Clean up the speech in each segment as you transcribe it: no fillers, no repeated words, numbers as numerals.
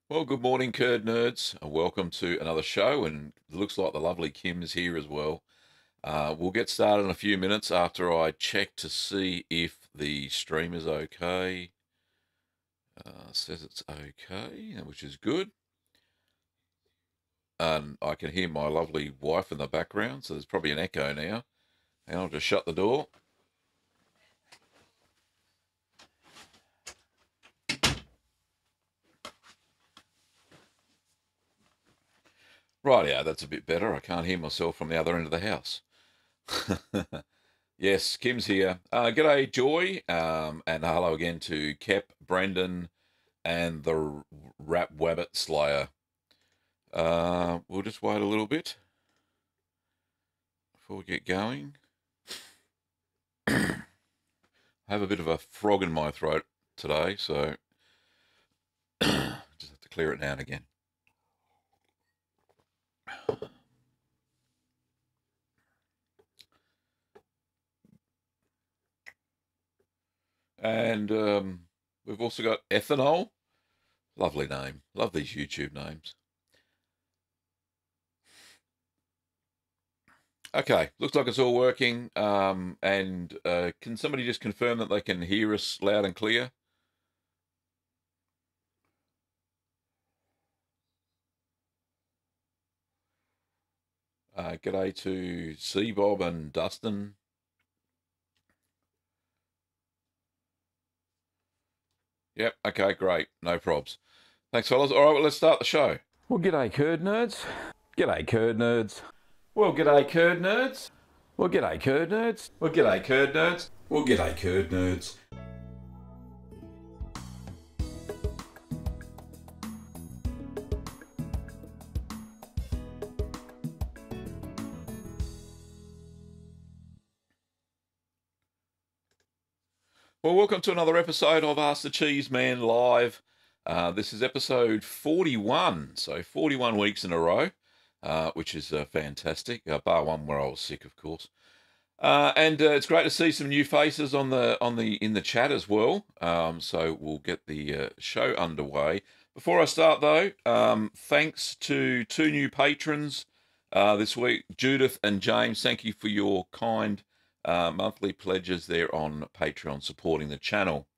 Well, good morning, Curd Nerds, and welcome to another show. And it looks like the lovely Kim's here as well. We'll get started in a few minutes after I check to see if the stream is okay. Says it's okay, which is good. And I can hear my lovely wife in the background, so there's probably an echo now. And I'll just shut the door. Right, yeah, that's a bit better. I can't hear myself from the other end of the house. Yes, Kim's here. G'day, Joy, and hello again to Kep, Brendan, and the Rap Wabbit Slayer. We'll just wait a little bit before we get going. I have a bit of a frog in my throat today, so just have to clear it now and again. And we've also got Ethanol. Lovely name. Love these YouTube names. Okay, looks like it's all working. And can somebody just confirm that they can hear us loud and clear? G'day to C Bob and Dustin. Yep, okay, great. No probs. Thanks, fellas. All right, well, let's start the show. Well, g'day, Curd Nerds. G'day, Curd Nerds. Well, g'day, Curd Nerds. Well, g'day, Curd Nerds. Well, g'day, Curd Nerds. Well, g'day, Curd Nerds. Well, welcome to another episode of Ask The Cheeseman Live. This is episode 41, so 41 weeks in a row, which is fantastic, bar one where I was sick, of course. And it's great to see some new faces in the chat as well. So we'll get the show underway. Before I start, though, thanks to two new patrons this week, Judith and James. Thank you for your kind monthly pledges there on Patreon, supporting the channel.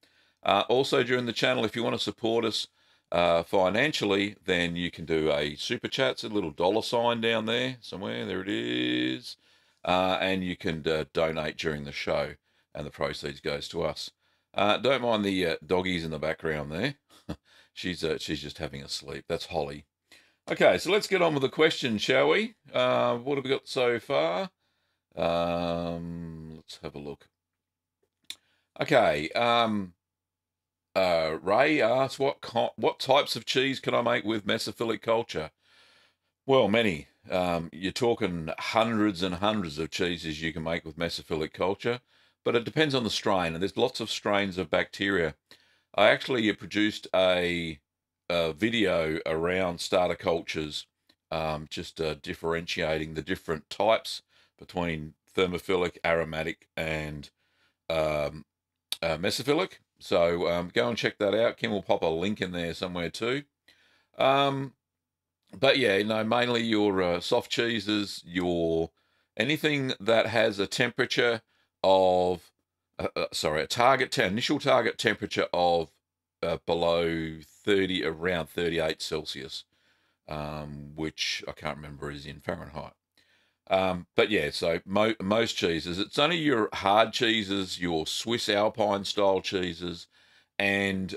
Also, during the channel, if you want to support us financially, then you can do a super chat. It's a little dollar sign down there somewhere. There it is. And you can donate during the show, and the proceeds goes to us. Don't mind the doggies in the background there. She's just having a sleep. That's Holly. Okay, so let's get on with the question, shall we? What have we got so far? Let's have a look. Okay. Ray asks, what types of cheese can I make with mesophilic culture? Well, many. You're talking hundreds and hundreds of cheeses you can make with mesophilic culture, but it depends on the strain, and there's lots of strains of bacteria. I actually produced a video around starter cultures, just differentiating the different types between thermophilic, aromatic, and mesophilic. So go and check that out. Kim will pop a link in there somewhere too. But yeah, mainly your soft cheeses, your anything that has a temperature of, initial target temperature of below 30, around 38 Celsius, which I can't remember is in Fahrenheit. But yeah, so most cheeses, it's only your hard cheeses, your Swiss Alpine style cheeses, and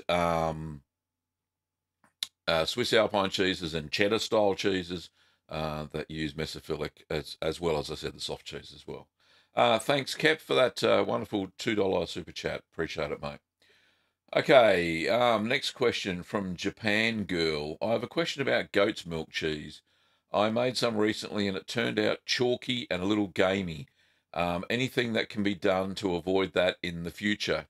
Swiss Alpine cheeses and cheddar style cheeses that use mesophilic, as well as I said, the soft cheese as well. Thanks, Kep, for that wonderful $2 super chat. Appreciate it, mate. Okay, next question from Japan Girl. I have a question about goat's milk cheese. I made some recently and it turned out chalky and a little gamey. Anything that can be done to avoid that in the future?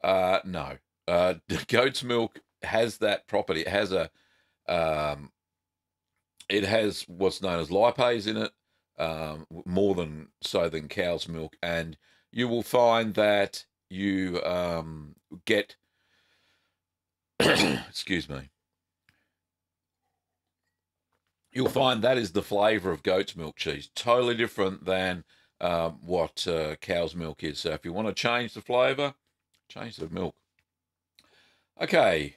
No. Goat's milk has that property. It has what's known as lipase in it, more than so than cow's milk, and you will find that you get excuse me, you'll find that is the flavour of goat's milk cheese. Totally different than what cow's milk is. So if you want to change the flavour, change the milk. Okay.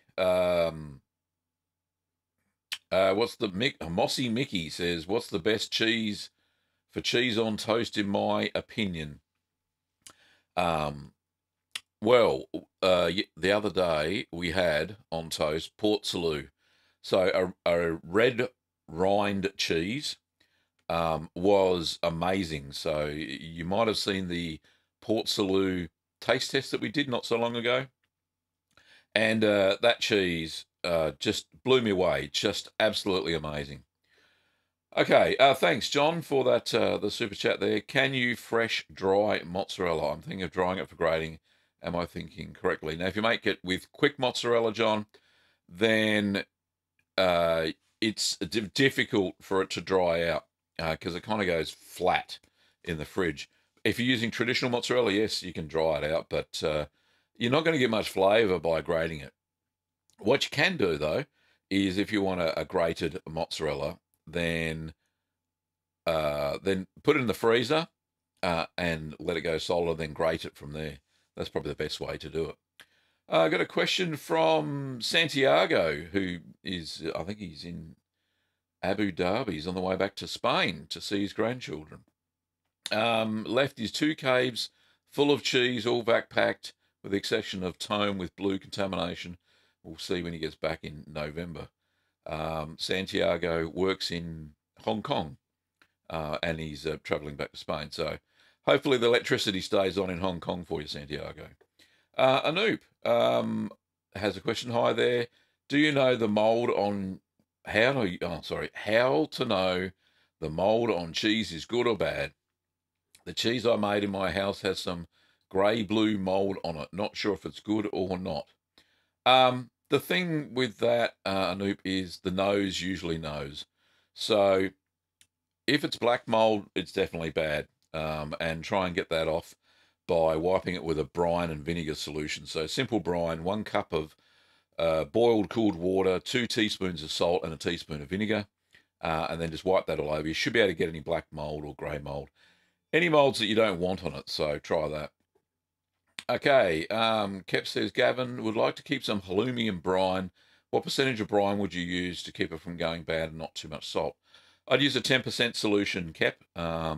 What's the Mossy Mickey says, what's the best cheese for cheese on toast in my opinion? Well, the other day we had on toast Port Salut. So a red rind cheese was amazing. So you might have seen the Port Salut taste test that we did not so long ago. And that cheese just blew me away. Just absolutely amazing. Okay, thanks, John, for that the super chat there. Can you fresh dry mozzarella? I'm thinking of drying it for grating. Am I thinking correctly? Now, if you make it with quick mozzarella, John, then it's difficult for it to dry out because it kind of goes flat in the fridge. If you're using traditional mozzarella, yes, you can dry it out, but you're not going to get much flavour by grating it. What you can do, though, is if you want a grated mozzarella, then put it in the freezer and let it go solid, then grate it from there. That's probably the best way to do it. I got a question from Santiago, who is, I think he's in Abu Dhabi. He's on the way back to Spain to see his grandchildren. Left his 2 caves full of cheese, all backpacked, with the exception of Tome with blue contamination. We'll see when he gets back in November. Santiago works in Hong Kong, and he's travelling back to Spain. So hopefully the electricity stays on in Hong Kong for you, Santiago. Anoop has a question. Hi there. Do you know the mould on how to know the mould on cheese is good or bad? The cheese I made in my house has some grey-blue mould on it. Not sure if it's good or not. The thing with that, Anoop, is the nose usually knows. So if it's black mould, it's definitely bad. And try and get that off by wiping it with a brine and vinegar solution. So simple brine, 1 cup of boiled cooled water, 2 teaspoons of salt and a teaspoon of vinegar. And then just wipe that all over. You should be able to get any black mould or grey mould. Any moulds that you don't want on it, so try that. Okay, Kep says, Gavin, would like to keep some halloumi and brine. What percentage of brine would you use to keep it from going bad and not too much salt? I'd use a 10% solution, Kep. I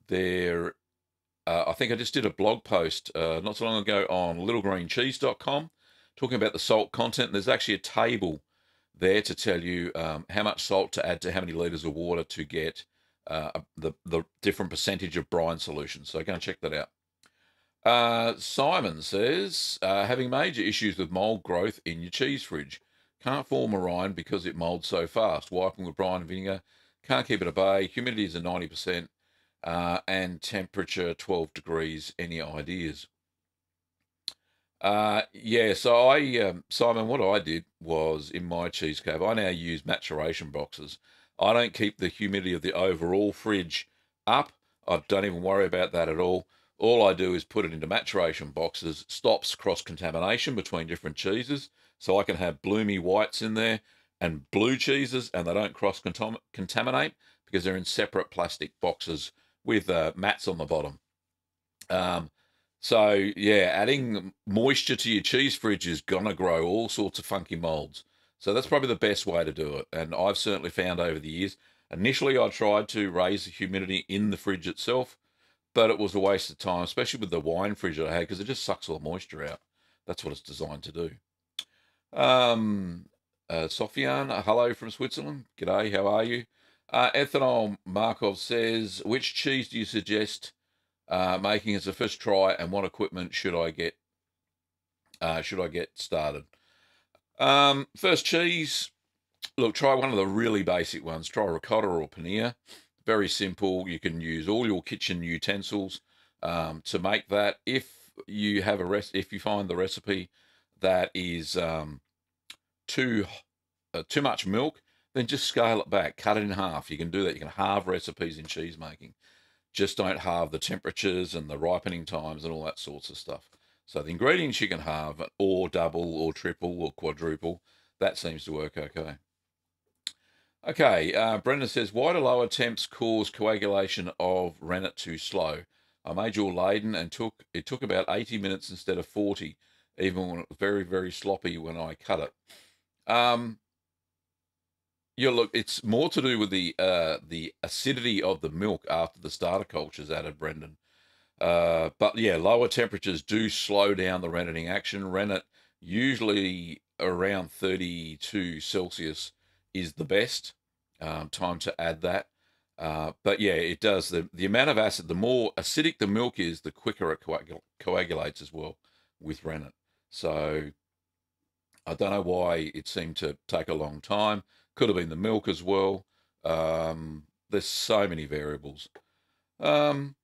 think I just did a blog post not so long ago on littlegreencheese.com talking about the salt content. There's actually a table there to tell you how much salt to add to how many litres of water to get the different percentage of brine solution. So go and check that out. Simon says, having major issues with mould growth in your cheese fridge. Can't form a rind because it moulds so fast. Wiping with brine and vinegar. Can't keep it at bay. Humidity is at 90%. And temperature 12 degrees. Any ideas? Yeah, so Simon, what I did was in my cheese cave, I now use maturation boxes. I don't keep the humidity of the overall fridge up. I don't even worry about that at all. All I do is put it into maturation boxes, stops cross-contamination between different cheeses, so I can have bloomy whites in there and blue cheeses, and they don't cross-contaminate because they're in separate plastic boxes with mats on the bottom. So, yeah, adding moisture to your cheese fridge is going to grow all sorts of funky molds. So that's probably the best way to do it. And I've certainly found over the years, initially I tried to raise the humidity in the fridge itself, but it was a waste of time, especially with the wine fridge that I had, because it just sucks all the moisture out. That's what it's designed to do. Sofian, hello from Switzerland. G'day, how are you? Ethanol Markov says, which cheese do you suggest making as a first try, and what equipment should I get started? First cheese, look, try one of the really basic ones. Try ricotta or paneer. Very simple. You can use all your kitchen utensils to make that. If you have if you find the recipe that is too much milk, then just scale it back, cut it in half. You can do that. You can halve recipes in cheese making. Just don't halve the temperatures and the ripening times and all that sorts of stuff. So the ingredients you can halve, or double or triple or quadruple. That seems to work okay. Okay, Brendan says, why do lower temps cause coagulation of rennet too slow? I made your laden and it took about 80 minutes instead of 40, even when it was very, very sloppy when I cut it. Yeah, look, it's more to do with the acidity of the milk after the starter culture's added, Brendan. But yeah, lower temperatures do slow down the renneting action. Rennet, usually around 32 Celsius, is the best time to add that. But yeah, it does. The amount of acid, the more acidic the milk is, the quicker it coagulates as well with rennet. So I don't know why it seemed to take a long time. Could have been the milk as well. There's so many variables. Um,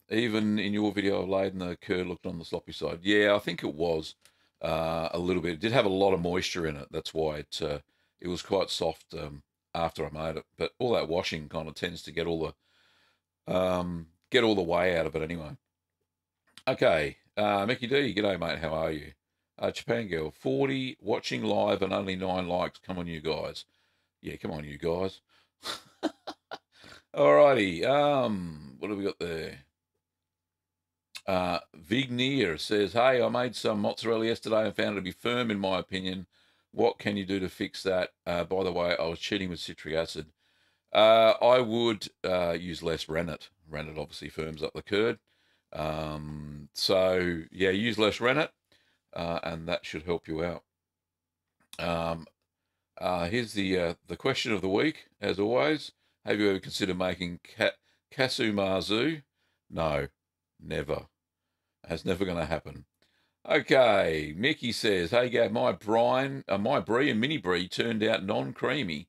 Even in your video of Laden, the curd looked on the sloppy side. Yeah, I think it was a little bit. It did have a lot of moisture in it. That's why it was quite soft after I made it. But all that washing kind of tends to get all the whey out of it anyway. Okay, Mickey D, g'day mate. How are you? Japan Girl, 40 watching live and only 9 likes. Come on, you guys. Yeah, come on, you guys. Alrighty. What have we got there? Vigneer says, hey, I made some mozzarella yesterday and found it to be firm, in my opinion. What can you do to fix that? By the way, I was cheating with citric acid. I would use less rennet. Rennet obviously firms up the curd. So, yeah, use less rennet, and that should help you out. Here's the question of the week, as always. Have you ever considered making casu marzu? No, never. That's never going to happen. Okay, Mickey says, hey, Gav, my Brie and mini Brie turned out non-creamy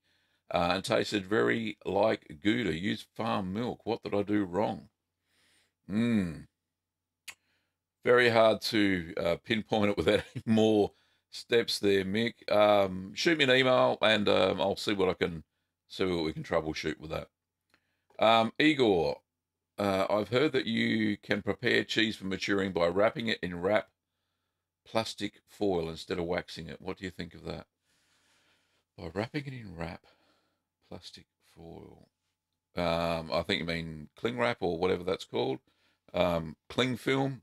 and tasted very like Gouda. Used farm milk. What did I do wrong? Very hard to pinpoint it without any more steps there, Mick. Shoot me an email and I'll see what we can troubleshoot with that. Igor, I've heard that you can prepare cheese for maturing by wrapping it in wrap plastic foil instead of waxing it. What do you think of that? By wrapping it in wrap plastic foil. I think you mean cling wrap or whatever that's called. Cling film.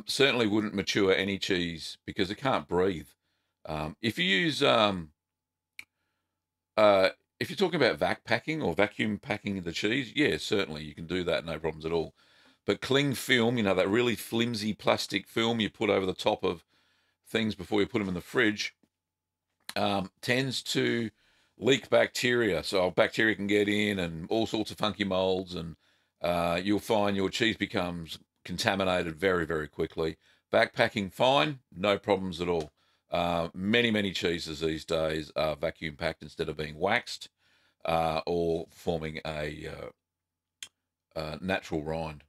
Certainly wouldn't mature any cheese because it can't breathe. If you use if you're talking about vac packing or vacuum packing the cheese, yeah, certainly you can do that, no problems at all. But cling film, that really flimsy plastic film you put over the top of things before you put them in the fridge, tends to leak bacteria. So bacteria can get in and all sorts of funky molds, and you'll find your cheese becomes contaminated very, very quickly. Backpacking, fine, no problems at all. Many cheeses these days are vacuum packed instead of being waxed or forming a natural rind.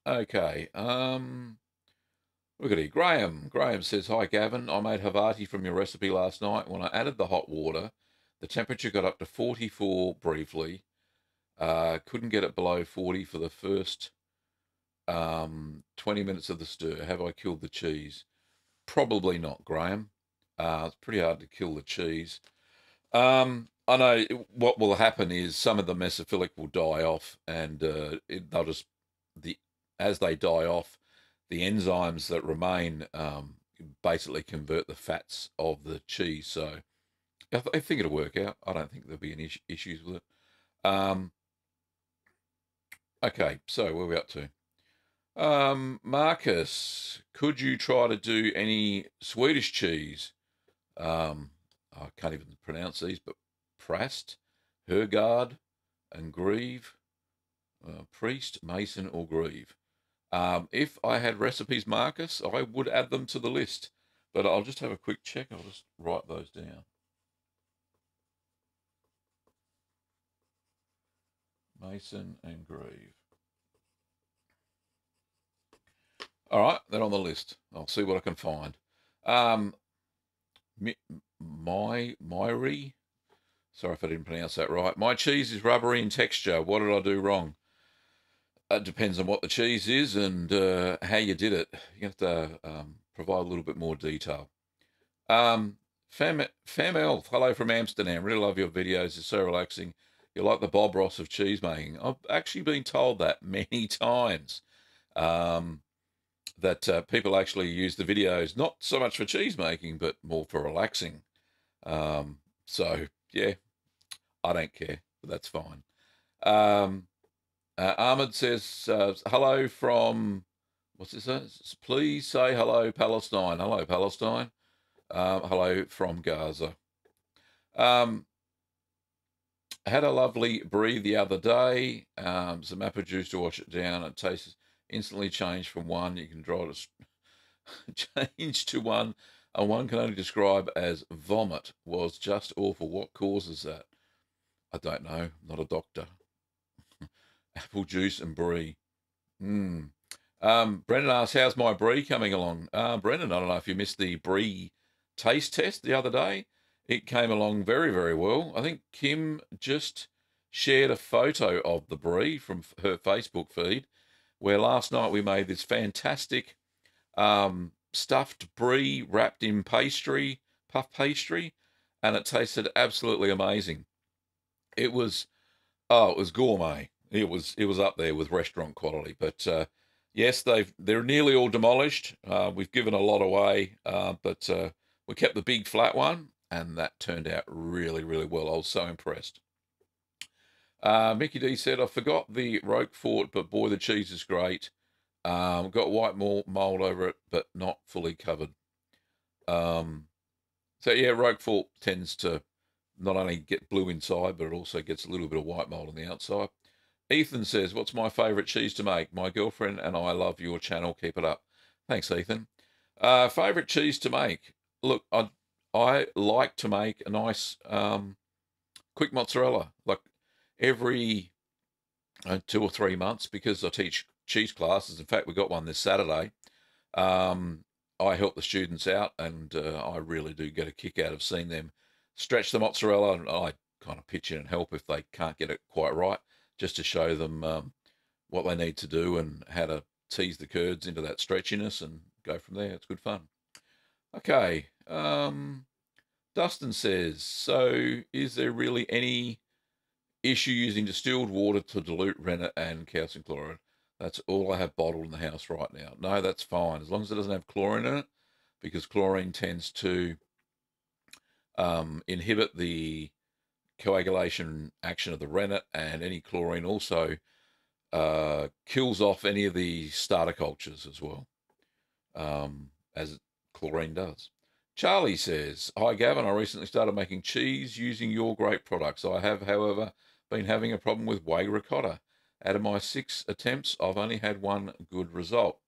Okay, look at here. Graham says, hi, Gavin. I made Havarti from your recipe last night. When I added the hot water, the temperature got up to 44 briefly. Couldn't get it below 40 for the first 20 minutes of the stir. Have I killed the cheese? Probably not, Graham. It's pretty hard to kill the cheese. I know what will happen is some of the mesophilic will die off, and they'll just as they die off, the enzymes that remain basically convert the fats of the cheese. So I think it'll work out. I don't think there'll be any issues with it. Okay, so where are we up to? Marcus, could you try to do any Swedish cheese? I can't even pronounce these, but Prast, Hergard, and Grieve. Priest, Mason, or Grieve. If I had recipes, Marcus, I would add them to the list. But I'll just have a quick check. I'll just write those down. Mason and Grieve. All right, they're on the list. I'll see what I can find. Myri. Sorry if I didn't pronounce that right. My cheese is rubbery in texture. What did I do wrong? It depends on what the cheese is and how you did it. You have to provide a little bit more detail. Fam Elf, hello from Amsterdam. Really love your videos. It's so relaxing. You're like the Bob Ross of cheese making. I've actually been told that many times. Um, that people actually use the videos not so much for cheese making, but more for relaxing. So yeah, I don't care, but that's fine. Ahmed says, hello from, what's this? Please say hello, Palestine. Hello, Palestine. Hello from Gaza. I had a lovely Brie the other day. Some apple juice to wash it down. It tastes instantly changed from one. You can draw it change to one, and one can only describe as vomit. Was just awful. What causes that? I don't know. I'm not a doctor. Apple juice and Brie. Brendan asks, how's my Brie coming along? Brendan, I don't know if you missed the Brie taste test the other day. It came along very, very well. I think Kim just shared a photo of the Brie from her Facebook feed, where last night we made this fantastic stuffed Brie wrapped in pastry, puff pastry, and it tasted absolutely amazing. It was gourmet. It was up there with restaurant quality. But yes, they're nearly all demolished. We've given a lot away, but we kept the big flat one, and that turned out really, really well. I was so impressed. Mickey D said, I forgot the Roquefort, but boy, the cheese is great. Got white mold over it, but not fully covered. So yeah, Roquefort tends to not only get blue inside, but it also gets a little bit of white mold on the outside. Ethan says, what's my favourite cheese to make? My girlfriend and I love your channel. Keep it up. Thanks, Ethan. Favourite cheese to make? Look, I like to make a nice quick mozzarella, like every 2 or 3 months, because I teach cheese classes. In fact, we got one this Saturday. I help the students out, and I really do get a kick out of seeing them stretch the mozzarella, and I kind of pitch in and help if they can't get it quite right, just to show them what they need to do and how to tease the curds into that stretchiness and go from there. It's good fun. Okay. Dustin says, so is there really any issue using distilled water to dilute rennet and calcium chloride? That's all I have bottled in the house right now. No, that's fine, as long as it doesn't have chlorine in it, because chlorine tends to inhibit the coagulation action of the rennet, and any chlorine also kills off any of the starter cultures as well, as chlorine does. Charlie says, hi Gavin, I recently started making cheese using your great products. I have, however, been having a problem with whey ricotta. Out of my 6 attempts, I've only had one good result.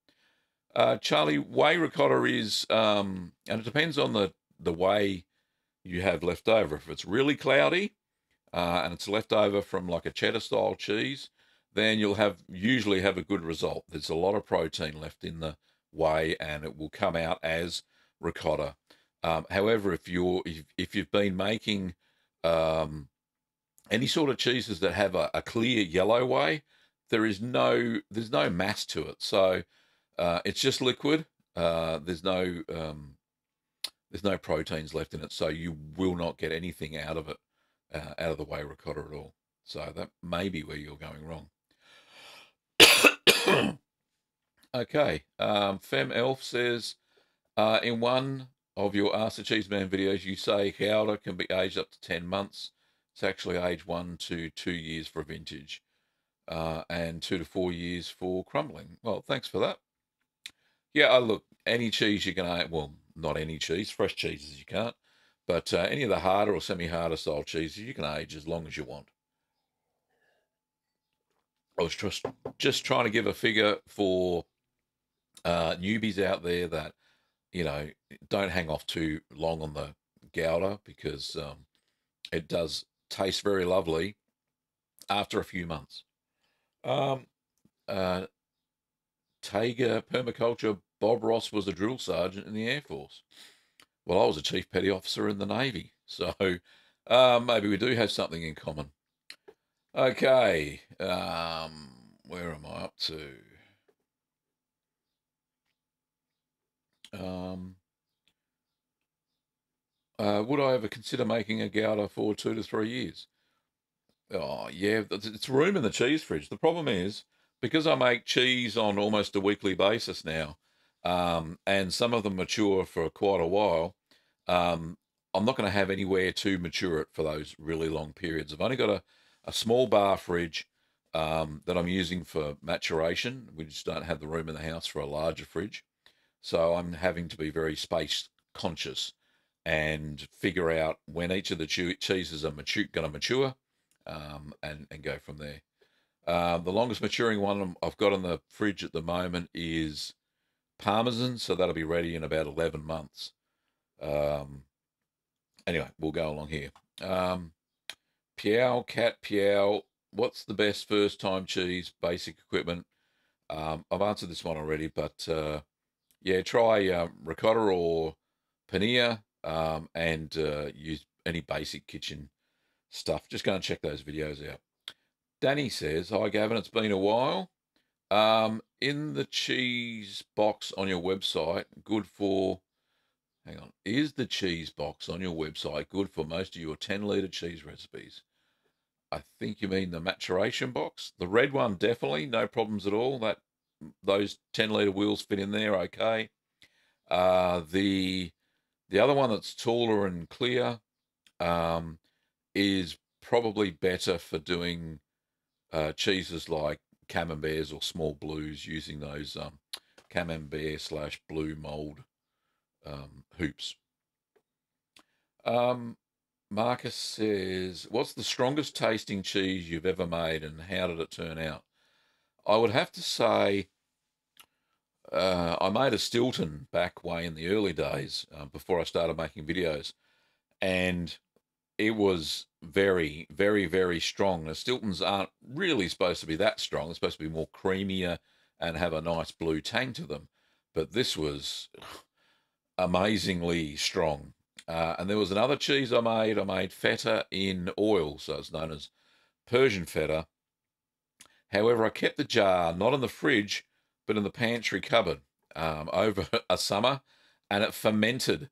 Charlie, whey ricotta is, and it depends on the whey you have left over. If it's really cloudy and it's left over from like a cheddar style cheese, then you'll usually have a good result. There's a lot of protein left in the whey, and it will come out as ricotta. However, if you've been making any sort of cheeses that have a clear yellow whey, there's no mass to it, so it's just liquid. There's no proteins left in it, so you will not get anything out of it, out of the whey ricotta at all. So that may be where you're going wrong. Okay, Fem Elf says, in one of your Ask the Cheeseman videos, you say Gouda can be aged up to 10 months. It's actually aged 1 to 2 years for vintage, and 2 to 4 years for crumbling. Well, thanks for that. Yeah, look, any cheese you can age, well, not any cheese, fresh cheeses you can't, but any of the harder or semi-harder style cheeses you can age as long as you want. I was just trying to give a figure for newbies out there that, don't hang off too long on the Gouda, because it does taste very lovely after a few months. Tager Permaculture, Bob Ross was a drill sergeant in the Air Force. Well, I was a chief petty officer in the Navy, so maybe we do have something in common. Okay, where am I up to? Would I ever consider making a Gouda for 2 to 3 years? Oh, yeah, it's room in the cheese fridge. The problem is, because I make cheese on almost a weekly basis now, and some of them mature for quite a while, um, I'm not going to have anywhere to mature it for those really long periods. I've only got a small bar fridge that I'm using for maturation. We just don't have the room in the house for a larger fridge. So I'm having to be very space conscious and figure out when each of the cheeses are going to mature, and go from there. The longest maturing one I've got in the fridge at the moment is Parmesan, so that'll be ready in about 11 months. Anyway, we'll go along here. Piao, Cat Piao, what's the best first time cheese basic equipment? I've answered this one already, but yeah, try ricotta or paneer, and use any basic kitchen stuff. Just go and check those videos out. Danny says, "Hi Gavin, it's been a while. In the cheese box on your website, good for, hang on, is the cheese box on your website good for most of your 10-litre cheese recipes?" I think you mean the maturation box. The red one, definitely, no problems at all. Those 10-litre wheels fit in there okay. The other one that's taller and clear is probably better for doing cheeses like camemberts or small blues, using those camembert/blue mold hoops. Marcus says, "What's the strongest tasting cheese you've ever made, and how did it turn out?" I would have to say I made a Stilton back way in the early days, before I started making videos, and it was very, very, very strong. The Stiltons aren't really supposed to be that strong. They're supposed to be more creamier and have a nice blue tang to them. But this was amazingly strong. And there was another cheese I made. I made feta in oil, so it's known as Persian feta. However, I kept the jar not in the fridge, but in the pantry cupboard, over a summer, and it fermented.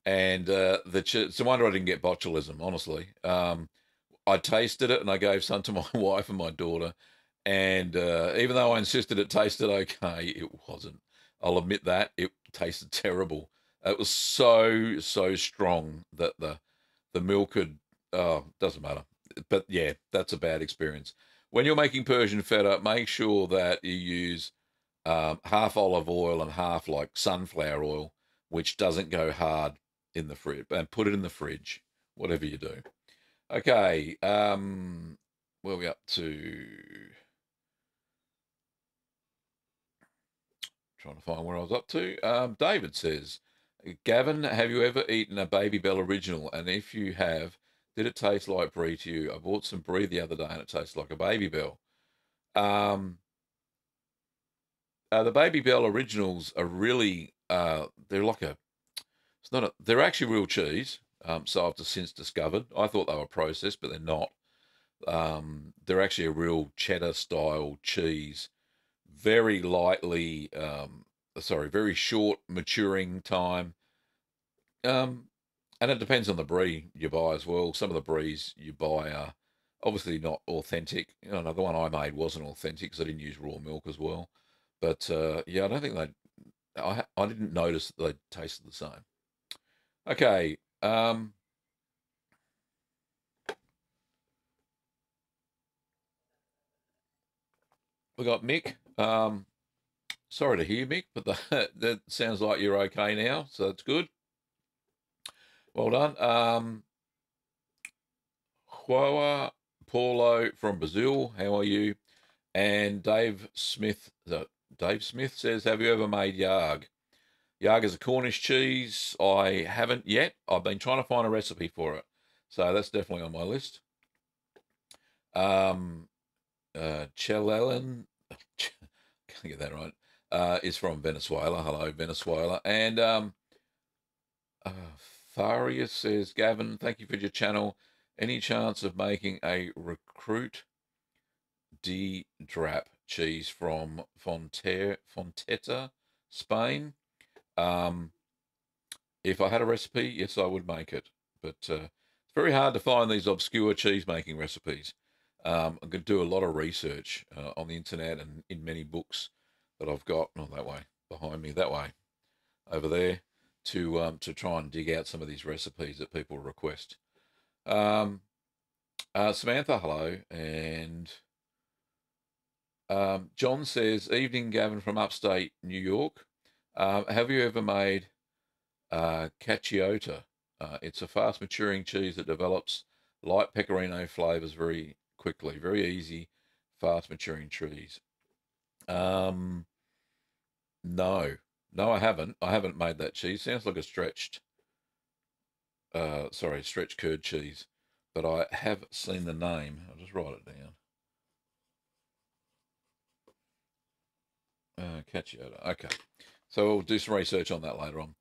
And it's a wonder I didn't get botulism, honestly. I tasted it and I gave some to my wife and my daughter. And even though I insisted it tasted okay, it wasn't. I'll admit that. It tasted terrible. It was so, so strong that the milk had, oh, doesn't matter. But yeah, that's a bad experience. When you're making Persian feta, make sure that you use half olive oil and half like sunflower oil, which doesn't go hard in the fridge, and put it in the fridge, whatever you do. Okay, where are we up to? Trying to find where I was up to. David says, "Gavin, have you ever eaten a Baby Bell original? And if you have, did it taste like Brie to you? I bought some Brie the other day and it tastes like a Baby Bell." Um, the Baby Bell originals are really, they're like they're actually real cheese. So I've since discovered. I thought they were processed, but they're not. They're actually a real cheddar style cheese. Very lightly, very short maturing time. And it depends on the brie you buy as well. Some of the bries you buy are obviously not authentic. The one I made wasn't authentic because I didn't use raw milk as well. But yeah, I don't think I didn't notice that they tasted the same. Okay. We got Mick. Sorry to hear, Mick, but that sounds like you're okay now, so that's good. Well done. Joao Paulo from Brazil, how are you? And Dave Smith says, "Have you ever made yarg?" Yarg is a Cornish cheese. I haven't yet. I've been trying to find a recipe for it, so that's definitely on my list. Chelelen, can't get that right, is from Venezuela. Hello, Venezuela. And Faria says, "Gavin, thank you for your channel. Any chance of making a recruit de drap cheese from Fonteta, Spain?" if I had a recipe, yes, I would make it. But it's very hard to find these obscure cheese making recipes. I'm going to do a lot of research on the internet and in many books that I've got, not that way, behind me, that way, over there, to try and dig out some of these recipes that people request. Um, Samantha, hello, and John says, "Evening, Gavin from upstate New York. Have you ever made cacciota? It's a fast maturing cheese that develops light pecorino flavors very quickly. Very easy, fast maturing cheese." Um, no, no, I haven't. I haven't made that cheese. Sounds like a stretched curd cheese, but I have seen the name. I'll just write it down. Cacciota. Okay. So we'll do some research on that later on.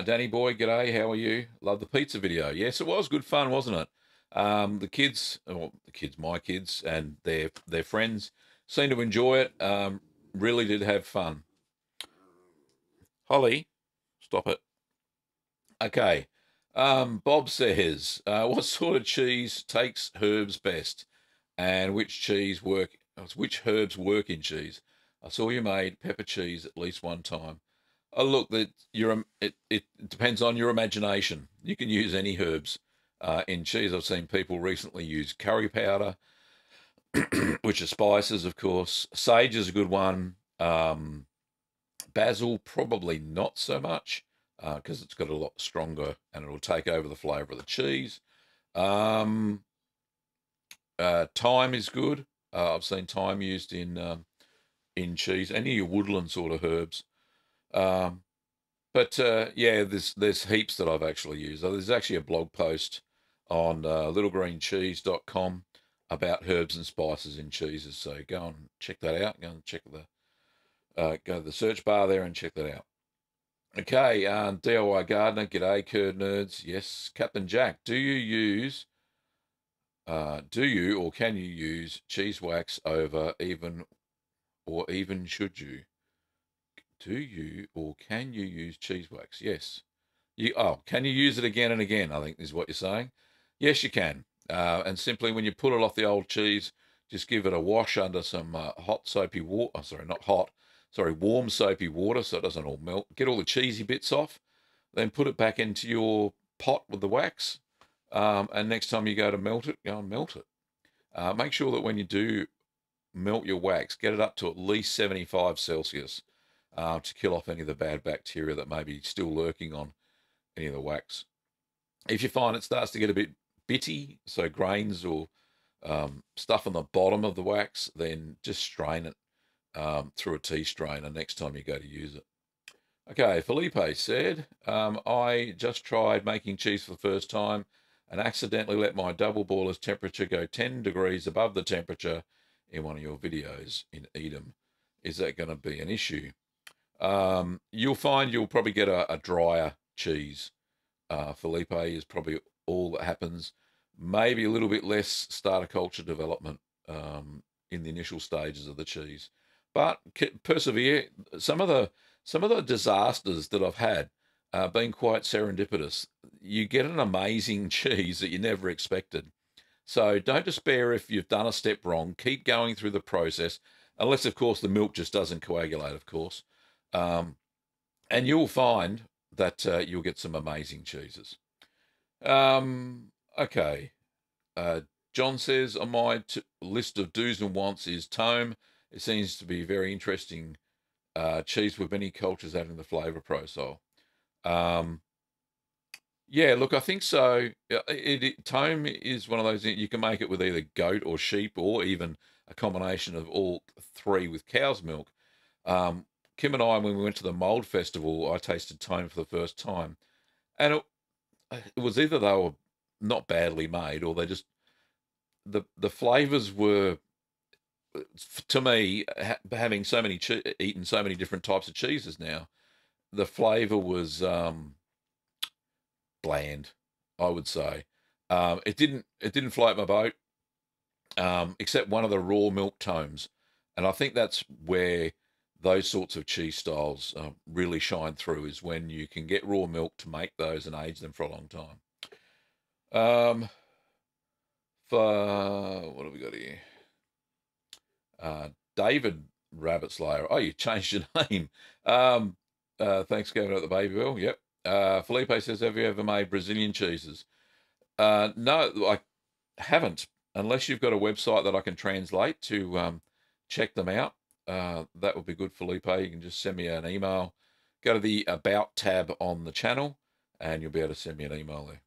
Danny boy, g'day. How are you? Love the pizza video. Yes, it was good fun, wasn't it? The kids, well, my kids, and their friends seemed to enjoy it. Really did have fun. Holly, stop it. Okay. Bob says, what sort of cheese takes herbs best, and which herbs work in cheese? I saw you made pepper cheese at least one time. Oh, look, it depends on your imagination. You can use any herbs in cheese. I've seen people recently use curry powder, which are spices, of course. Sage is a good one. Basil, probably not so much because it's got a lot stronger and it'll take over the flavour of the cheese. Thyme is good. I've seen thyme used in cheese, any of your woodland sort of herbs. But yeah, there's heaps that I've actually used. There's actually a blog post on littlegreencheese.com about herbs and spices in cheeses. So go and check that out. Go and check go to the search bar there and check that out. Okay, DIY Gardener, g'day, curd nerds. Yes, Captain Jack, do you or can you use cheese wax over even, or even should you? Do you or can you use cheese wax? Yes. Can you use it again and again? I think is what you're saying. Yes, you can. And simply when you pull it off the old cheese, just give it a wash under some hot soapy water. Oh, sorry, not hot. Sorry, warm soapy water so it doesn't all melt. Get all the cheesy bits off. Then put it back into your pot with the wax. And next time you go to melt it, go and melt it. Make sure that when you do melt your wax, get it up to at least 75 Celsius to kill off any of the bad bacteria that may be still lurking on any of the wax. If you find it starts to get a bit bitty, so grains or stuff on the bottom of the wax, then just strain it through a tea strainer next time you go to use it. Okay, Felipe said, I just tried making cheese for the first time and accidentally let my double boiler's temperature go 10 degrees above the temperature in one of your videos in Edam. Is that going to be an issue? You'll find you'll probably get a drier cheese. Felipe is probably all that happens. Maybe a little bit less starter culture development in the initial stages of the cheese, but persevere. Some of the disasters that I've had been quite serendipitous. You get an amazing cheese that you never expected. So don't despair if you've done a step wrong. Keep going through the process, unless of course the milk just doesn't coagulate, of course. And you'll find that you'll get some amazing cheeses. Okay. John says, on my list of do's and wants is Tome. It seems to be very interesting cheese with many cultures adding the flavour profile. Yeah, look, I think so. Tome is one of those, you can make it with either goat or sheep or even a combination of all three with cow's milk. Kim and I, when we went to the Mould Festival, I tasted Tome for the first time. And it was either they were not badly made or they just, the flavours were, to me, having eaten so many different types of cheeses now, the flavour was bland, I would say. It didn't float my boat, except one of the raw milk Tomes. And I think that's where those sorts of cheese styles really shine through, is when you can get raw milk to make those and age them for a long time. For what have we got here? David Rabbit Slayer. Oh, you changed your name. Thanks, Gavin, at the Baby Bell. Yep. Felipe says, have you ever made Brazilian cheeses? No, I haven't, unless you've got a website that I can translate to check them out. That would be good, Felipe. You can just send me an email. Go to the About tab on the channel, and you'll be able to send me an email there.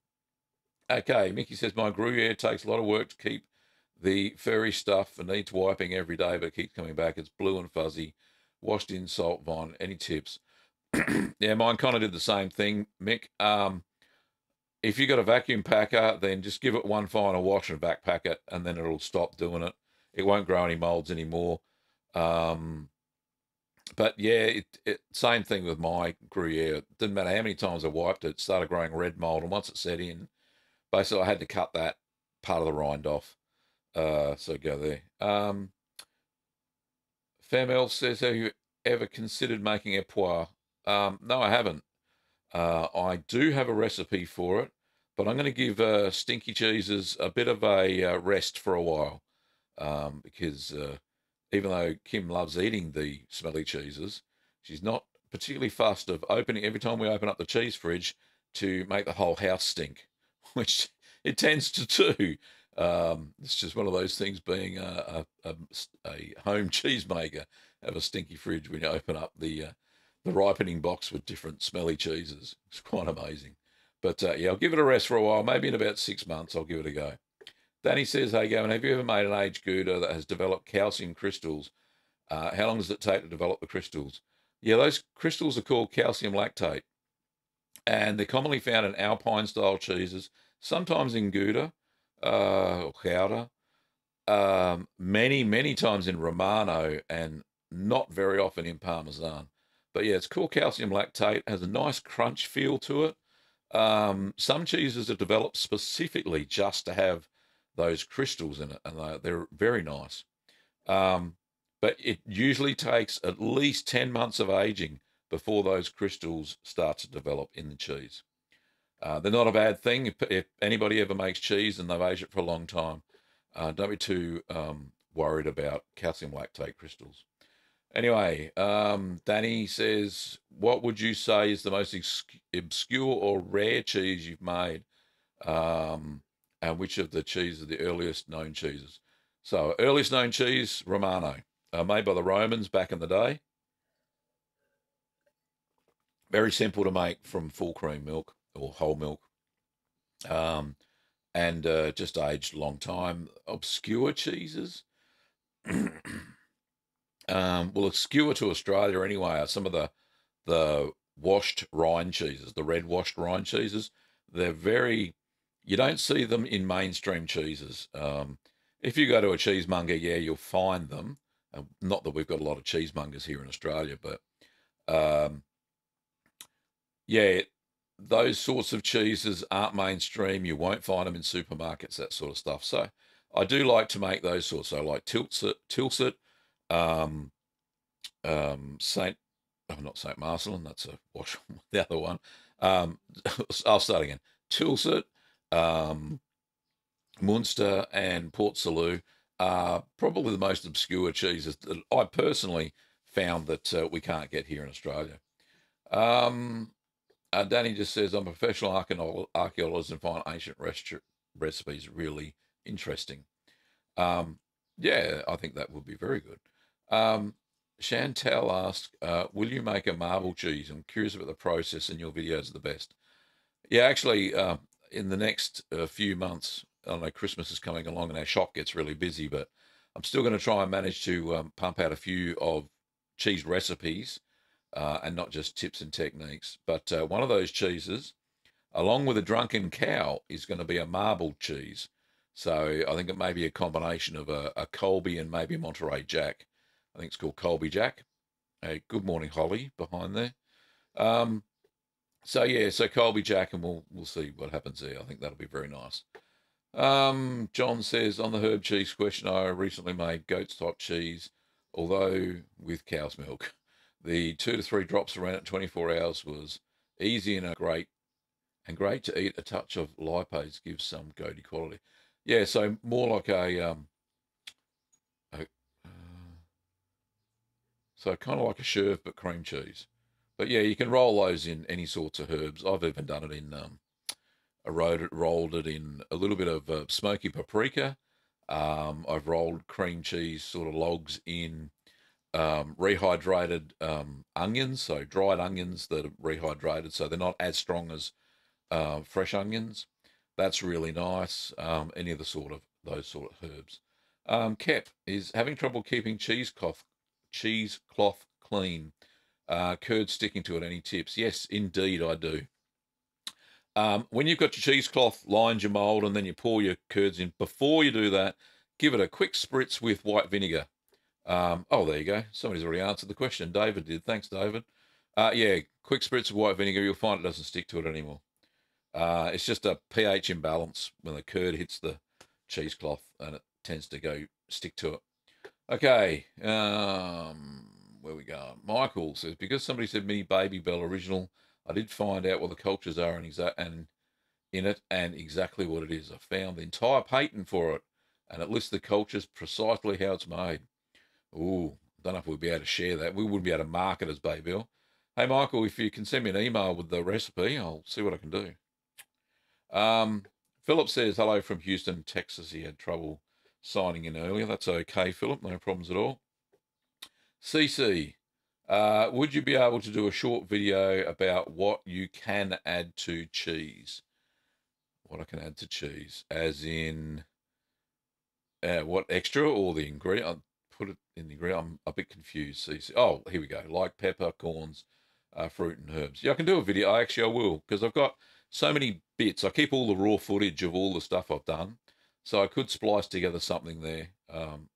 Okay, Mickey says, my Gruyere takes a lot of work to keep the furry stuff and needs wiping every day, but it keeps coming back. It's blue and fuzzy, washed in salt vine. Any tips? Yeah, mine kind of did the same thing, Mick. If you got a vacuum packer, then just give it one final wash and backpack it, and then it'll stop doing it. It won't grow any molds anymore. But yeah, same thing with my Gruyere. It didn't matter how many times I wiped it, it started growing red mold, and once it set in, basically I had to cut that part of the rind off. So go there. Femel says, have you ever considered making a poire? No, I haven't. I do have a recipe for it, but I'm going to give stinky cheeses a bit of a rest for a while, because even though Kim loves eating the smelly cheeses, she's not particularly fussed of opening every time we open up the cheese fridge to make the whole house stink, which it tends to do. It's just one of those things, being a home cheesemaker, have a stinky fridge when you open up the ripening box with different smelly cheeses. It's quite amazing. But yeah, I'll give it a rest for a while. Maybe in about 6 months, I'll give it a go. Danny says, hey, Gavin, have you ever made an aged Gouda that has developed calcium crystals? How long does it take to develop the crystals? Yeah, those crystals are called calcium lactate, and they're commonly found in Alpine-style cheeses, sometimes in Gouda or Gouda, many times in Romano, and not very often in Parmesan. But yeah, it's called calcium lactate. It has a nice crunch feel to it. Some cheeses are developed specifically just to have those crystals in it, and they're very nice. But it usually takes at least 10 months of aging before those crystals start to develop in the cheese. They're not a bad thing. If anybody ever makes cheese and they've aged it for a long time, don't be too worried about calcium lactate crystals. Anyway, Danny says, what would you say is the most obscure or rare cheese you've made? And which of the cheeses are the earliest known cheeses? So, earliest known cheese, Romano, made by the Romans back in the day. Very simple to make from full cream milk or whole milk. And just aged a long time. Obscure cheeses? Well, obscure to Australia anyway are some of the washed rind cheeses, the red washed rind cheeses. They're very, you don't see them in mainstream cheeses. If you go to a cheesemonger, yeah, you'll find them. Not that we've got a lot of cheesemongers here in Australia, but yeah, those sorts of cheeses aren't mainstream. You won't find them in supermarkets, that sort of stuff. So I do like to make those sorts. So I like Tilsit, not St. Marcelin, that's a wash, the other one. I'll start again. Tilsit, Munster, and Port Salut are probably the most obscure cheeses that I personally found that we can't get here in Australia. Danny just says, I'm a professional archaeologist and find ancient recipes really interesting. Yeah, I think that would be very good. Chantel asked, will you make a marble cheese? I'm curious about the process, and your videos are the best. Yeah, actually, in the next few months, I know Christmas is coming along and our shop gets really busy, but I'm still going to try and manage to pump out a few of cheese recipes, and not just tips and techniques. But one of those cheeses, along with a drunken cow, is going to be a marbled cheese. So I think it may be a combination of a Colby and maybe a Monterey Jack. I think it's called Colby Jack. Hey, good morning, Holly, behind there. So yeah, so Colby Jack, and we'll see what happens there. I think that'll be very nice. John says, on the herb cheese question, I recently made goat's top cheese, although with cow's milk. The 2 to 3 drops around at 24 hours was easy and great to eat. A touch of lipase gives some goaty quality. Yeah, so more like so kind of like a sherbet but cream cheese. But yeah, you can roll those in any sorts of herbs. I've even done it in rolled it in a little bit of smoky paprika. I've rolled cream cheese sort of logs in rehydrated onions, so dried onions that are rehydrated, so they're not as strong as fresh onions. That's really nice. Any of those sort of herbs. Kep is having trouble keeping cheesecloth clean. Curd sticking to it. Any tips? Yes, indeed, I do. When you've got your cheesecloth lined your mould and then you pour your curds in, before you do that, give it a quick spritz with white vinegar. Oh, there you go. Somebody's already answered the question. David did. Thanks, David. Yeah, quick spritz of white vinegar. You'll find it doesn't stick to it anymore. It's just a pH imbalance when the curd hits the cheesecloth and it tends to stick to it. Okay, where we go? Michael says, because somebody said mini Baby Bell original, I did find out what the cultures are and in it and exactly what it is. I found the entire patent for it, and it lists the cultures precisely how it's made. Ooh, don't know if we'll be able to share that. We wouldn't be able to mark it as Baby Bell. Hey, Michael, if you can send me an email with the recipe, I'll see what I can do. Philip says, hello from Houston, Texas. He had trouble signing in earlier. That's okay, Philip. No problems at all. CC, would you be able to do a short video about what you can add to cheese? What I can add to cheese, as in what extra or the ingredient? I'll put it in the ingredient. I'm a bit confused. CC. Oh, here we go. Like pepper, corns, fruit and herbs. Yeah, I can do a video. I will, because I've got so many bits. I keep all the raw footage of all the stuff I've done, so I could splice together something there.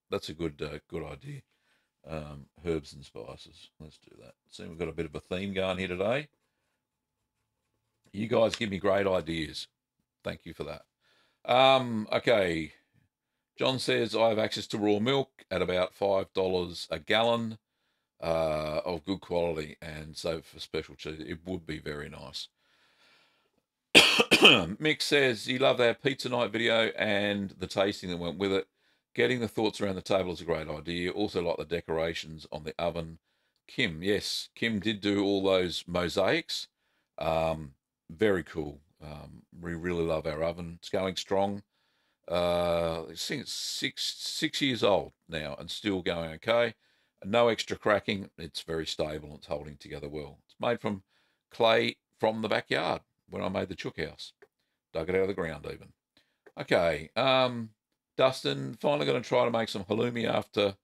That's a good idea. Herbs and spices. Let's do that. See, we've got a bit of a theme going here today. You guys give me great ideas. Thank you for that. Okay. John says, I have access to raw milk at about $5 a gallon of good quality, and so for special cheese, it would be very nice. Mick says he loved our pizza night video and the tasting that went with it. Getting the thoughts around the table is a great idea. Also like the decorations on the oven. Kim, yes, Kim did do all those mosaics. Very cool. We really love our oven. It's going strong. I think it's six years old now and still going okay. No extra cracking. It's very stable and it's holding together well. It's made from clay from the backyard when I made the chook house. Dug it out of the ground even. Okay. Dustin, finally going to try to make some halloumi after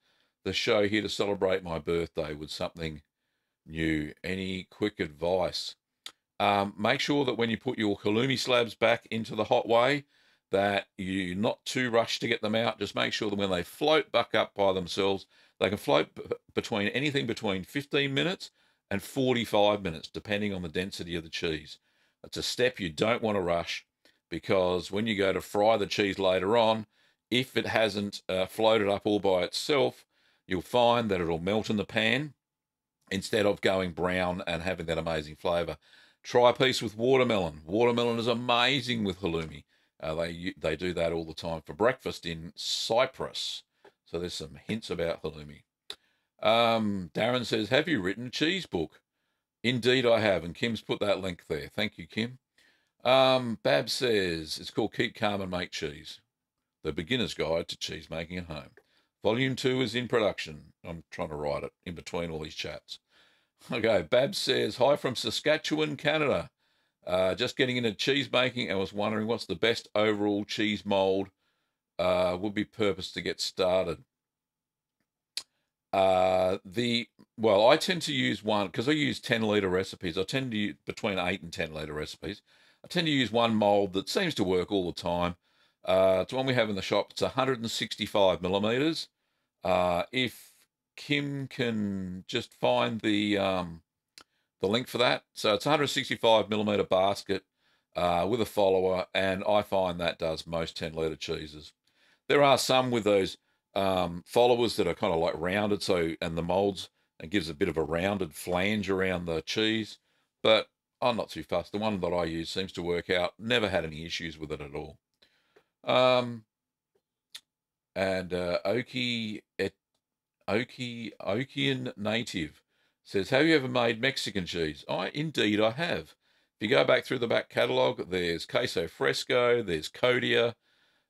the show here to celebrate my birthday with something new. Any quick advice? Make sure that when you put your halloumi slabs back into the hot whey, that you're not too rushed to get them out. Just make sure that when they float back up by themselves, they can float between anything between 15 minutes and 45 minutes, depending on the density of the cheese. It's a step you don't want to rush, because when you go to fry the cheese later on, if it hasn't floated up all by itself, you'll find that it'll melt in the pan instead of going brown and having that amazing flavour. Try a piece with watermelon. Watermelon is amazing with halloumi. They do that all the time for breakfast in Cyprus. So there's some hints about halloumi. Darren says, have you written a cheese book? Indeed I have, and Kim's put that link there. Thank you, Kim. Bab says, it's called Keep Calm and Make Cheese. The Beginner's Guide to Cheese Making at Home. Volume 2 is in production. I'm trying to write it in between all these chats. Okay, Bab says, hi from Saskatchewan, Canada. Just getting into cheese making and was wondering what's the best overall cheese mold would be purpose to get started. Well, I tend to use one, because I use 10-litre recipes. I tend to use between 8 and 10-litre recipes. I tend to use one mold that seems to work all the time. It's one we have in the shop. It's 165 millimeters. If Kim can just find the link for that. So it's 165 millimeter basket with a follower, and I find that does most 10-litre cheeses. There are some with those followers that are kind of like rounded, and the molds and gives a bit of a rounded flange around the cheese. But I'm not too fussed. The one that I use seems to work out. Never had any issues with it at all. And Okian Native says, have you ever made Mexican cheese? Indeed I have. If you go back through the back catalogue, there's Queso Fresco, there's Codia,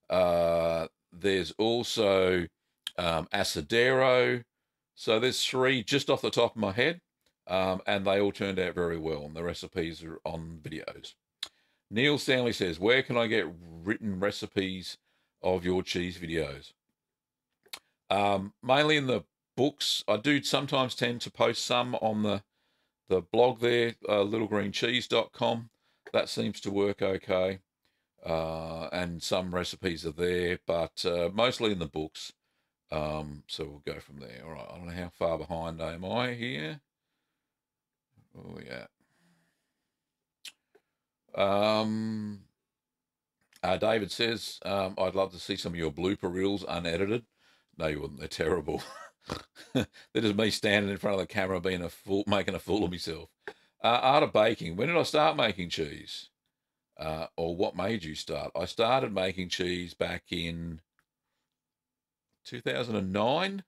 there's also Asadero. So there's 3 just off the top of my head, and they all turned out very well, and the recipes are on videos. Neil Stanley says, where can I get written recipes of your cheese videos? Mainly in the books. I do sometimes tend to post some on the blog there, littlegreencheese.com. That seems to work okay. And some recipes are there, but mostly in the books. So we'll go from there. All right, I don't know how far behind am I here. Oh, yeah. David says, I'd love to see some of your blooper reels unedited. No, you wouldn't. They're terrible. They're just me standing in front of the camera being making a fool of myself. Art of baking. When did I start making cheese? Or what made you start? I started making cheese back in 2009.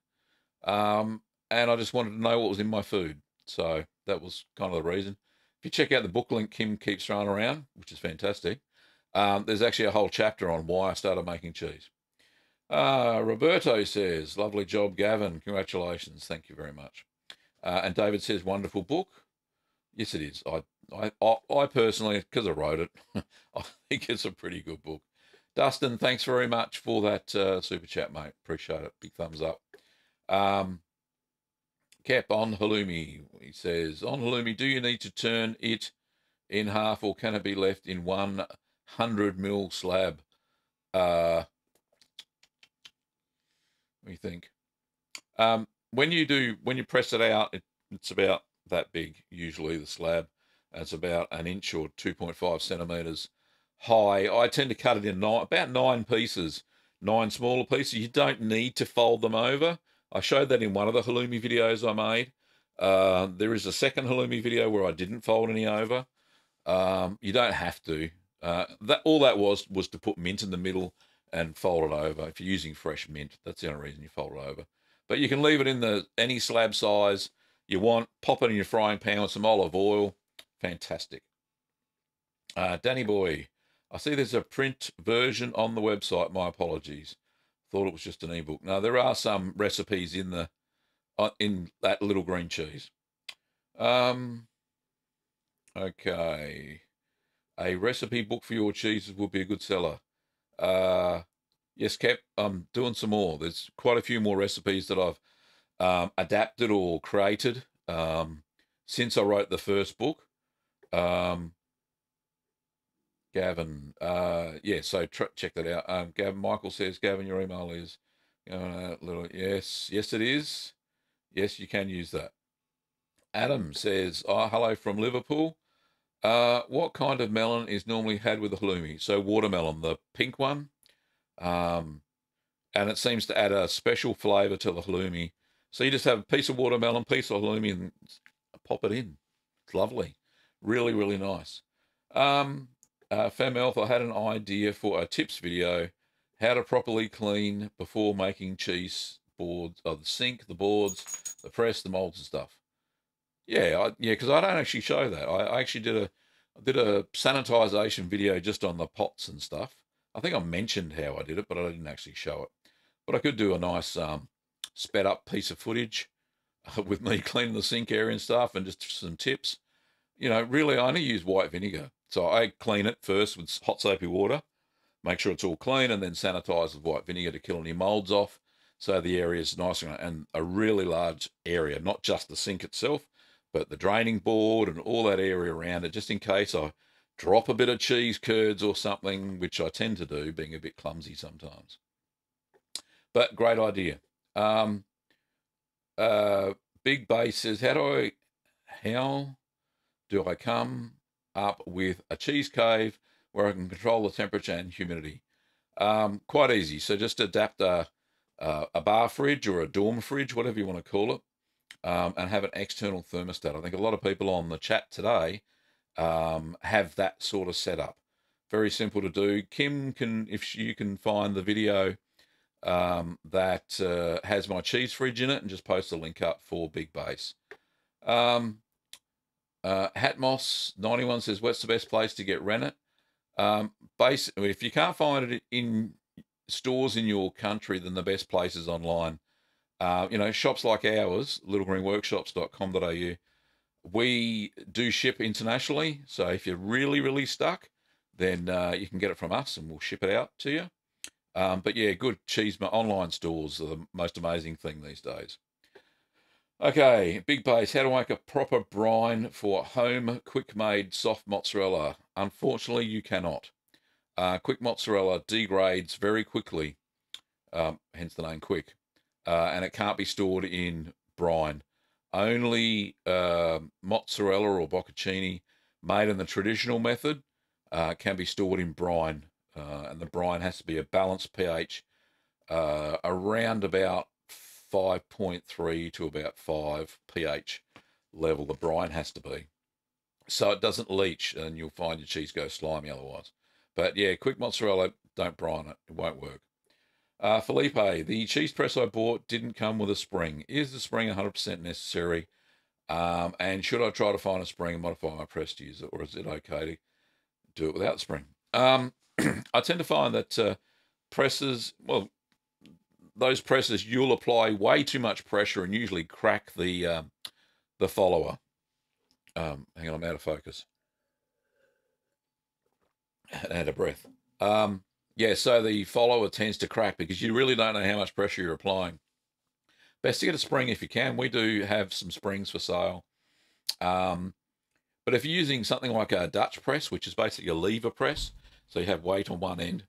And I just wanted to know what was in my food. So that was kind of the reason. If you check out the book link Kim keeps throwing around, which is fantastic, there's actually a whole chapter on why I started making cheese. Roberto says, lovely job, Gavin. Congratulations. Thank you very much. And David says, wonderful book. Yes, it is. I personally, because I wrote it, I think it's a pretty good book. Dustin, thanks very much for that super chat, mate. Appreciate it. Big thumbs up. Cap on halloumi. He says, on halloumi, do you need to turn it in half or can it be left in 100 ml slab? What do you think? When you press it out, it's about that big, usually the slab. And it's about an inch or 2.5 centimeters high. I tend to cut it in about 9 pieces, 9 smaller pieces. You don't need to fold them over. I showed that in one of the halloumi videos I made. There is a second halloumi video where I didn't fold any over. You don't have to. All that was to put mint in the middle and fold it over. If you're using fresh mint, that's the only reason you fold it over. But you can leave it in any slab size you want. Pop it in your frying pan with some olive oil. Fantastic. Danny Boy, I see there's a print version on the website. My apologies. Thought it was just an ebook. No, there are some recipes in that little green cheese. Okay. A recipe book for your cheeses would be a good seller. Yes, Cap, I'm doing some more. There's quite a few more recipes that I've adapted or created since I wrote the first book. Gavin, yeah, so check that out. Gavin, Michael says, Gavin, your email is yes, it is. Yes, you can use that. Adam says, hello from Liverpool. What kind of melon is normally had with the halloumi? So watermelon, the pink one. And it seems to add a special flavour to the halloumi. So you just have a piece of watermelon, piece of halloumi, and pop it in. It's lovely. Really, really nice. Femelth, I had an idea for a tips video, how to properly clean before making cheese boards, the sink, the boards, the press, the molds and stuff. Yeah, because I don't actually show that. I actually did a sanitization video just on the pots and stuff. I think I mentioned how I did it, but I didn't actually show it. But I could do a nice sped up piece of footage with me cleaning the sink area and stuff, and just some tips. Really, I only use white vinegar. So I clean it first with hot soapy water, make sure it's all clean, and then sanitize with white vinegar to kill any molds off, so the area is nice and a really large area, not just the sink itself, but the draining board and all that area around it, just in case I drop a bit of cheese curds or something, which I tend to do, being a bit clumsy sometimes. But great idea. Big Bass says, how do I come up with a cheese cave where I can control the temperature and humidity? Quite easy. So just adapt a bar fridge or a dorm fridge, whatever you want to call it. and have an external thermostat. I think a lot of people on the chat today have that sort of setup. Very simple to do. Kim can, if you can find the video that has my cheese fridge in it, and just post a link up for Big Base. Hatmoss 91 says, what's the best place to get rennet? Basically, if you can't find it in stores in your country, then the best place is online. Shops like ours, littlegreenworkshops.com.au, we do ship internationally. So if you're really, really stuck, then you can get it from us and we'll ship it out to you. But yeah, good cheese online stores are the most amazing thing these days. Okay, Big Base, how to make a proper brine for home quick-made soft mozzarella. Unfortunately, you cannot. Quick mozzarella degrades very quickly, hence the name quick, and it can't be stored in brine. Only mozzarella or bocconcini made in the traditional method can be stored in brine, and the brine has to be a balanced pH around about 5.3 to about 5 pH level. The brine has to be, so it doesn't leach, and you'll find your cheese go slimy otherwise. But yeah, quick mozzarella, don't brine it; it won't work. Felipe, the cheese press I bought didn't come with a spring. Is the spring 100% necessary? And should I try to find a spring and modify my press to use it, or is it okay to do it without the spring? I tend to find that presses, well, those presses, you'll apply way too much pressure and usually crack the follower. Hang on, I'm out of focus. Out of breath. Yeah, so the follower tends to crack because you really don't know how much pressure you're applying. Best to get a spring if you can. We do have some springs for sale. But if you're using something like a Dutch press, which is basically a lever press, so you have weight on one end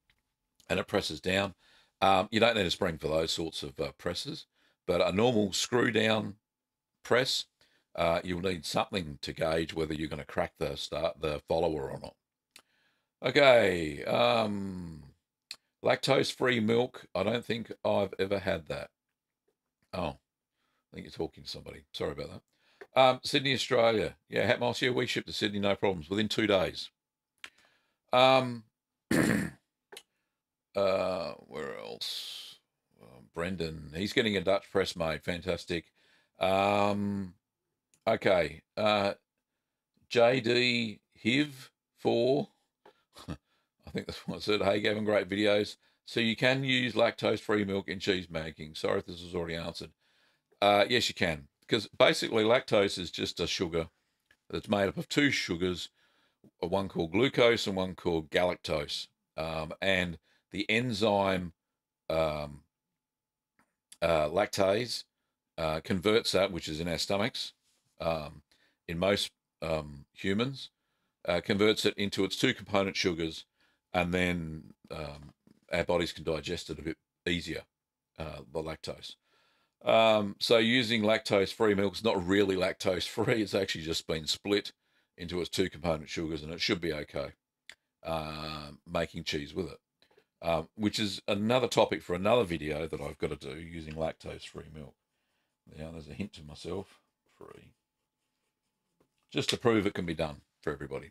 and it presses down, you don't need a spring for those sorts of presses. But a normal screw down press, you'll need something to gauge whether you're going to crack the follower or not. Okay, lactose-free milk. I don't think I've ever had that. Oh, I think you're talking to somebody. Sorry about that. Sydney, Australia. Yeah, Hatmoss, yeah, we ship to Sydney, no problems, within 2 days. Where else? Brendan, he's getting a Dutch press made. Fantastic. Okay. JD Hiv 4. I think that's what I said. Hey, Gavin, great videos. So you can use lactose-free milk in cheese making. Sorry if this was already answered. Yes, you can. Because basically lactose is just a sugar that's made up of 2 sugars, one called glucose and one called galactose. And the enzyme lactase converts that, which is in our stomachs, in most humans, converts it into its 2 component sugars, and then our bodies can digest it a bit easier, the lactose. So using lactose-free milk is not really lactose-free. It's actually just been split into its 2 component sugars, and it should be okay making cheese with it, which is another topic for another video that I've got to do, using lactose-free milk. Now, there's a hint to myself, free, just to prove it can be done for everybody.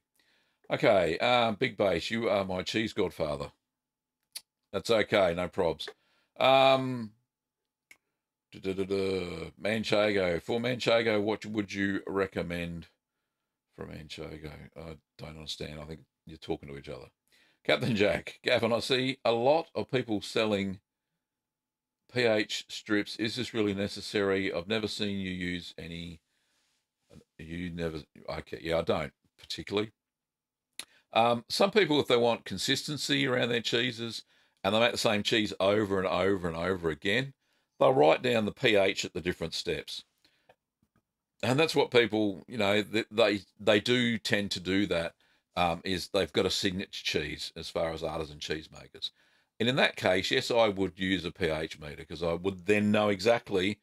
Okay, Big Base, you are my cheese godfather. That's okay, no probs. Manchego. For Manchego, what would you recommend for Manchego? I don't understand. I think you're talking to each other. Captain Jack. Gavin, I see a lot of people selling pH strips. Is this really necessary? I've never seen you use any. You never. Okay, yeah, I don't particularly. Some people, if they want consistency around their cheeses and they make the same cheese over and over and over again, they'll write down the pH at the different steps. And that's what people, they do tend to do that, is they've got a signature cheese as far as artisan cheesemakers. And in that case, yes, I would use a pH meter because I would then know exactly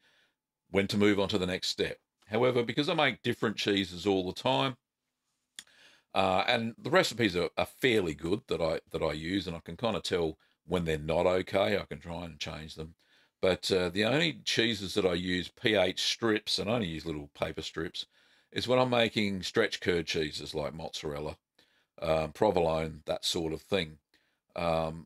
when to move on to the next step. However, because I make different cheeses all the time, and the recipes are fairly good that I use, and I can kind of tell when they're not okay. I can try and change them. But the only cheeses that I use pH strips, and I only use little paper strips, is when I'm making stretch curd cheeses like mozzarella, provolone, that sort of thing. Um,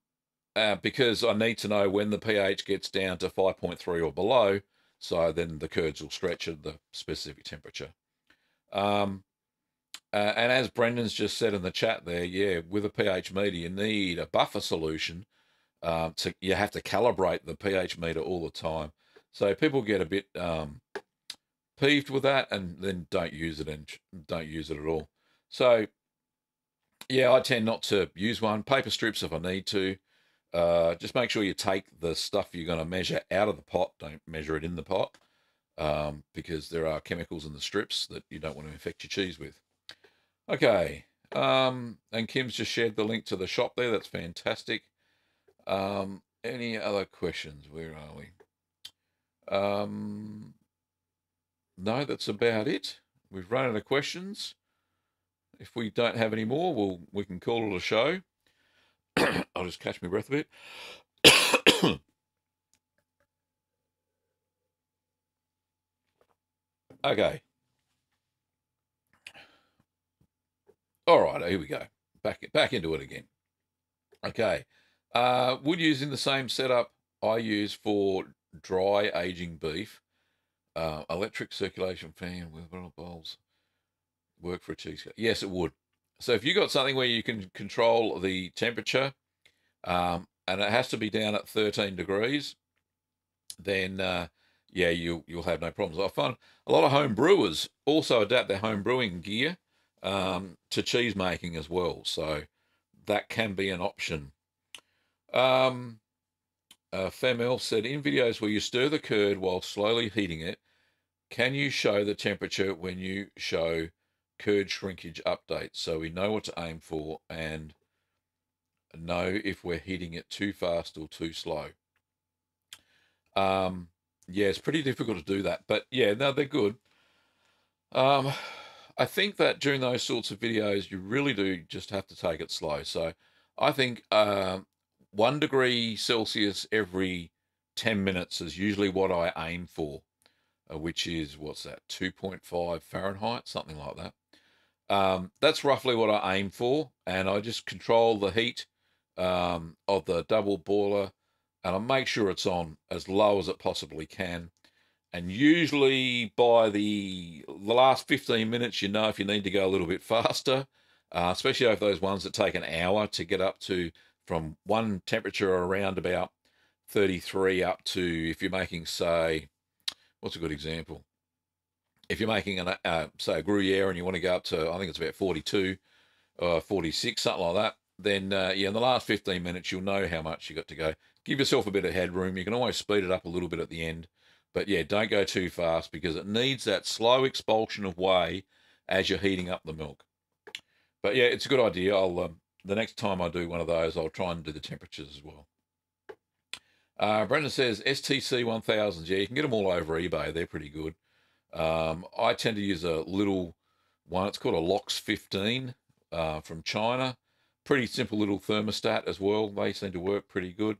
because I need to know when the pH gets down to 5.3 or below, so then the curds will stretch at the specific temperature. And as Brendan's just said in the chat there, yeah, with a pH meter, you need a buffer solution. You have to calibrate the pH meter all the time. So people get a bit peeved with that, and then don't use it at all. So yeah, I tend not to use one. Paper strips if I need to. Just make sure you take the stuff you're going to measure out of the pot. Don't measure it in the pot, because there are chemicals in the strips that you don't want to infect your cheese with. Okay, and Kim's just shared the link to the shop there. That's fantastic. Any other questions? Where are we? No, that's about it. We've run out of questions. If we don't have any more, we can call it a show. I'll just catch my breath a bit. Okay. All right, here we go. Back into it again. Okay. Would use in the same setup I use for dry aging beef. Electric circulation fan with bowls work for a cheesecake? Yes, it would. So if you got something where you can control the temperature, and it has to be down at 13 degrees, then yeah, you'll have no problems. I find a lot of home brewers also adapt their home brewing gear to cheese making as well, so that can be an option. Femel said, in videos where you stir the curd while slowly heating it, can you show the temperature when you show curd shrinkage updates so we know what to aim for and know if we're heating it too fast or too slow? Yeah, it's pretty difficult to do that, but yeah, no, they're good. I think that during those sorts of videos, you really do just have to take it slow. So I think 1 degree Celsius every 10 minutes is usually what I aim for, which is, what's that, 2.5 Fahrenheit, something like that. That's roughly what I aim for, and I just control the heat of the double boiler, and I make sure it's on as low as it possibly can. And usually by the last 15 minutes, you know if you need to go a little bit faster, especially over those ones that take an hour to get up to, from one temperature around about 33 up to, if you're making, say, what's a good example? If you're making, say, a Gruyere and you want to go up to, I think it's about 42 or 46, something like that, then, yeah, in the last 15 minutes, you'll know how much you got to go. Give yourself a bit of headroom. You can always speed it up a little bit at the end. But yeah, don't go too fast because it needs that slow expulsion of whey as you're heating up the milk. But yeah, it's a good idea. I'll the next time I do one of those, I'll try and do the temperatures as well. Brendan says STC 1000s. Yeah, you can get them all over eBay. They're pretty good. I tend to use a little one. It's called a LOX 15 from China. Pretty simple little thermostat as well. They seem to work pretty good.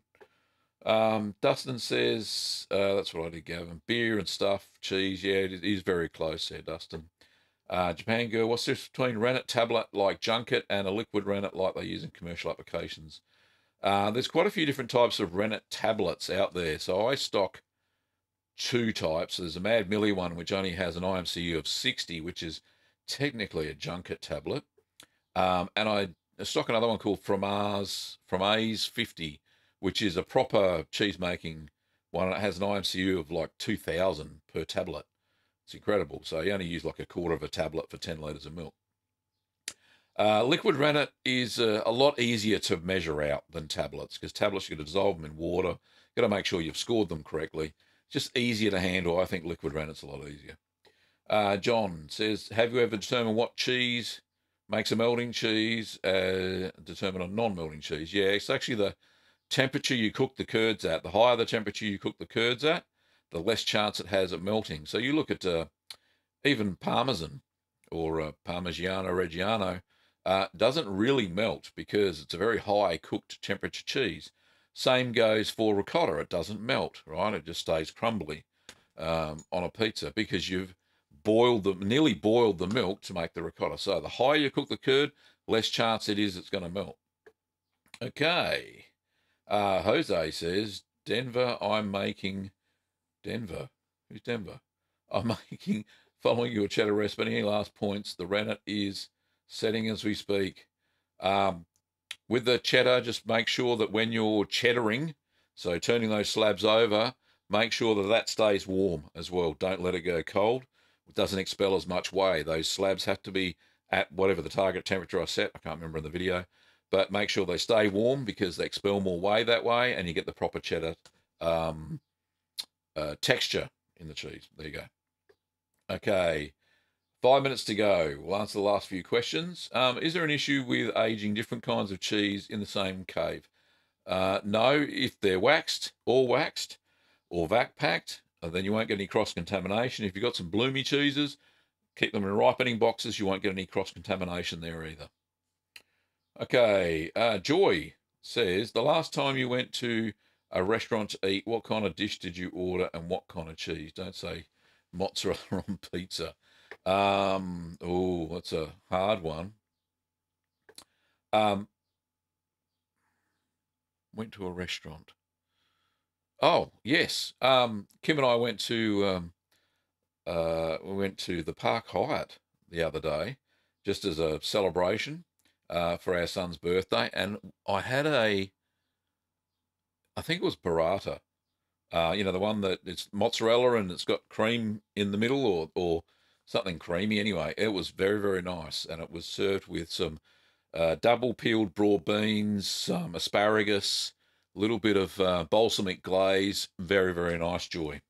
Dustin says, that's what I did, Gavin. Beer and stuff, cheese, yeah, it is very close there, Dustin. Japan Girl, what's the difference between rennet tablet like junket and a liquid rennet like they use in commercial applications? There's quite a few different types of rennet tablets out there. So I stock 2 types. There's a Mad Millie one, which only has an IMCU of 60, which is technically a junket tablet. And I stock another one called Fromage 50, which is a proper cheese making one. It has an IMCU of like 2,000 per tablet. It's incredible. So you only use like a quarter of a tablet for 10 litres of milk. Liquid rennet is a lot easier to measure out than tablets, because tablets, you got to dissolve them in water. You've got to make sure you've scored them correctly. Just easier to handle. I think liquid rennet's a lot easier. John says, have you ever determined what cheese makes a melting cheese? Determine a non-melting cheese. Yeah, it's actually the temperature you cook the curds at. The higher the temperature you cook the curds at, the less chance it has of melting. So you look at even Parmesan or Parmigiano Reggiano, doesn't really melt because it's a very high cooked temperature cheese. Same goes for ricotta. It doesn't melt, right? It just stays crumbly on a pizza because you've nearly boiled the milk to make the ricotta. So the higher you cook the curd, less chance it is it's going to melt. Okay. Jose says, Denver, Denver? Who's Denver? I'm following your cheddar recipe. Any last points? The rennet is setting as we speak. With the cheddar, just make sure that when you're cheddaring, so turning those slabs over, make sure that that stays warm as well. Don't let it go cold. It doesn't expel as much whey. Those slabs have to be at whatever the target temperature I set. I can't remember in the video. But make sure they stay warm because they expel more whey that way and you get the proper cheddar texture in the cheese. There you go. Okay, 5 minutes to go. We'll answer the last few questions. Is there an issue with aging different kinds of cheese in the same cave? No, if they're waxed or vac packed, then you won't get any cross-contamination. If you've got some bloomy cheeses, keep them in ripening boxes. You won't get any cross-contamination there either. Okay, Joy says, the last time you went to a restaurant to eat, what kind of dish did you order and what kind of cheese? Don't say mozzarella on pizza. Oh, that's a hard one. Went to a restaurant. Oh, yes. Kim and I went to the Park Hyatt the other day, just as a celebration for our son's birthday, and I had I think it was burrata. You know, the one that it's mozzarella and it's got cream in the middle or something creamy anyway. It was very, very nice, and it was served with some double peeled broad beans, some asparagus, a little bit of balsamic glaze. Very, very nice, Joy.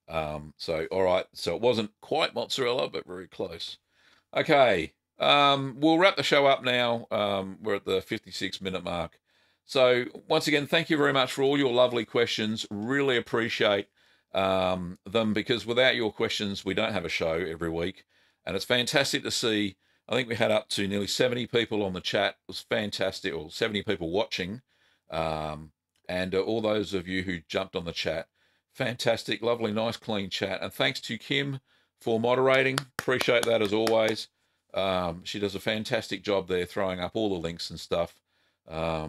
So, all right. So it wasn't quite mozzarella, but very close. Okay. We'll wrap the show up now. We're at the 56-minute mark. So once again, thank you very much for all your lovely questions. Really appreciate them because without your questions, we don't have a show every week. And it's fantastic to see. I think we had up to nearly 70 people on the chat. It was fantastic, or 70 people watching. And all those of you who jumped on the chat. Fantastic, lovely, nice, clean chat. And thanks to Kim for moderating. Appreciate that as always. She does a fantastic job there throwing up all the links and stuff. Yeah,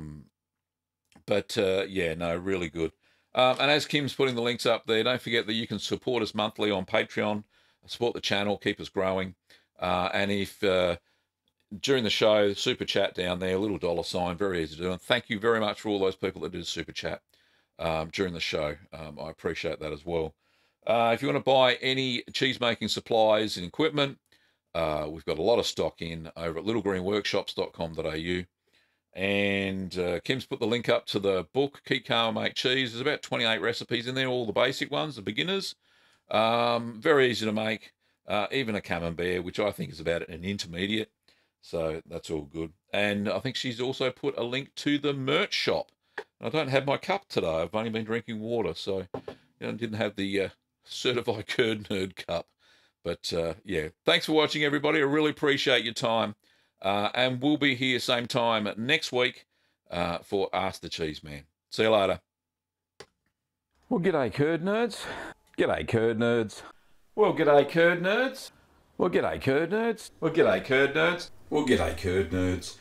no, really good. And as Kim's putting the links up there, don't forget that you can support us monthly on Patreon, support the channel, keep us growing. And if during the show, super chat down there, little $, very easy to do. And thank you very much for all those people that did super chat during the show. I appreciate that as well. If you want to buy any cheese-making supplies and equipment, we've got a lot of stock in over at littlegreenworkshops.com.au. And Kim's put the link up to the book, Keep Calm and Make Cheese. There's about 28 recipes in there, all the basic ones, the beginners. Very easy to make, even a camembert, which I think is about an intermediate. So that's all good. And I think she's also put a link to the merch shop. I don't have my cup today. I've only been drinking water, so didn't have the certified curd nerd cup. But yeah, thanks for watching, everybody. I really appreciate your time. And we'll be here same time next week for Ask the Cheeseman. See you later. Well, g'day, curd nerds. G'day, curd nerds. Well, g'day, curd nerds. Well, g'day, curd nerds. Well, g'day, curd nerds. Well, g'day, curd nerds.